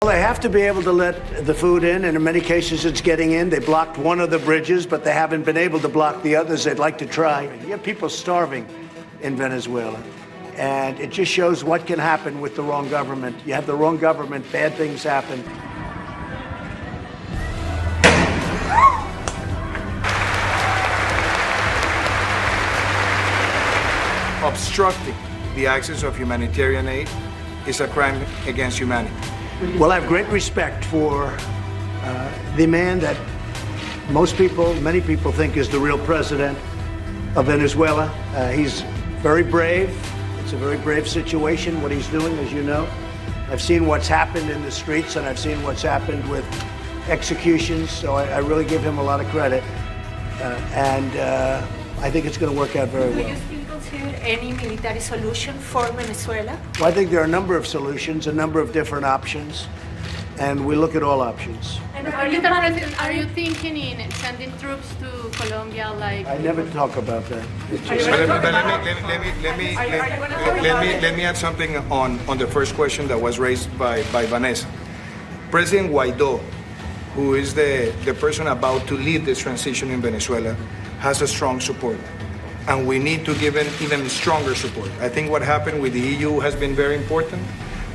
Well, they have to be able to let the food in, and in many cases it's getting in. They blocked one of the bridges, but they haven't been able to block the others. They'd like to try. You have people starving in Venezuela, and it just shows what can happen with the wrong government. You have the wrong government, bad things happen. Obstructing the access of humanitarian aid is a crime against humanity. Well, I have great respect for the man that many people think is the real president of Venezuela. He's very brave. It's a very brave situation, what he's doing, as you know. I've seen what's happened in the streets, and I've seen what's happened with executions, so I really give him a lot of credit. I think it's going to work out very well. Do you still consider any military solution for Venezuela? Well, I think there are a number of solutions, a number of different options, and we look at all options. And are you thinking in sending troops to Colombia? Like I never talk about that. Let me add something on the first question that was raised by Vanessa. President Guaido, who is the person about to lead this transition in Venezuela, has a strong support. And we need to give him even stronger support. I think what happened with the EU has been very important.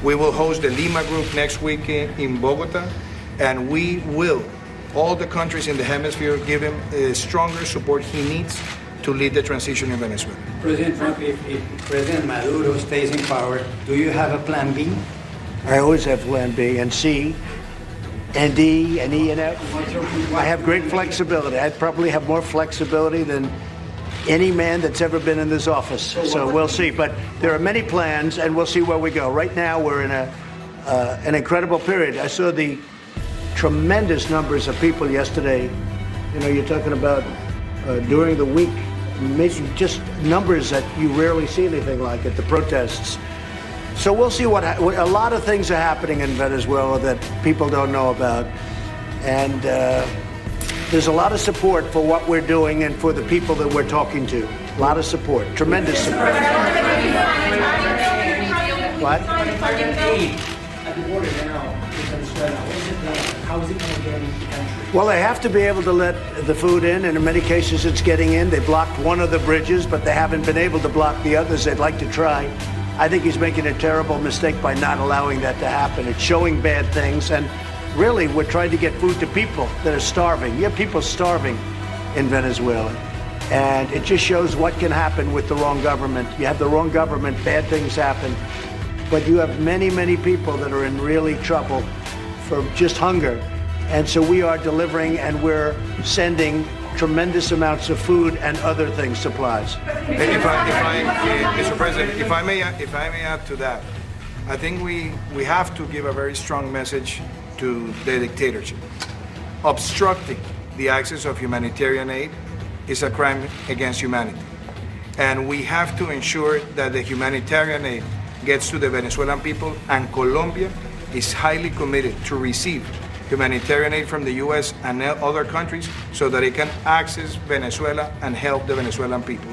We will host the Lima Group next week in Bogota, and we will, all the countries in the hemisphere, give him stronger support he needs to lead the transition in Venezuela. President Trump, if President Maduro stays in power, do you have a plan B? I always have plan B and C and D and E and F. I have great flexibility. I probably have more flexibility than any man that's ever been in this office. So we'll see. But there are many plans, and we'll see where we go. Right now, we're in an incredible period. I saw the tremendous numbers of people yesterday. You know, you're talking about during the week, just numbers that you rarely see anything like at the protests. So we'll see a lot of things are happening in Venezuela that people don't know about. And there's a lot of support for what we're doing and for the people that we're talking to. A lot of support, tremendous support. What? At the border now in Venezuela, what is it like? How is it going to get into the country? Well, they have to be able to let the food in, and in many cases it's getting in. They blocked one of the bridges, but they haven't been able to block the others. They'd like to try. I think he's making a terrible mistake by not allowing that to happen. It's showing bad things, and really we're trying to get food to people that are starving. You have people starving in Venezuela, and it just shows what can happen with the wrong government. You have the wrong government, bad things happen, but you have many, many people that are in really trouble for just hunger. And so we are delivering, and we're sending tremendous amounts of food and other things, supplies. Mr. President, if I may add to that, I think we have to give a very strong message to the dictatorship. Obstructing the access of humanitarian aid is a crime against humanity. And we have to ensure that the humanitarian aid gets to the Venezuelan people, and Colombia is highly committed to receive humanitarian aid from the U.S. and other countries so that it can access Venezuela and help the Venezuelan people.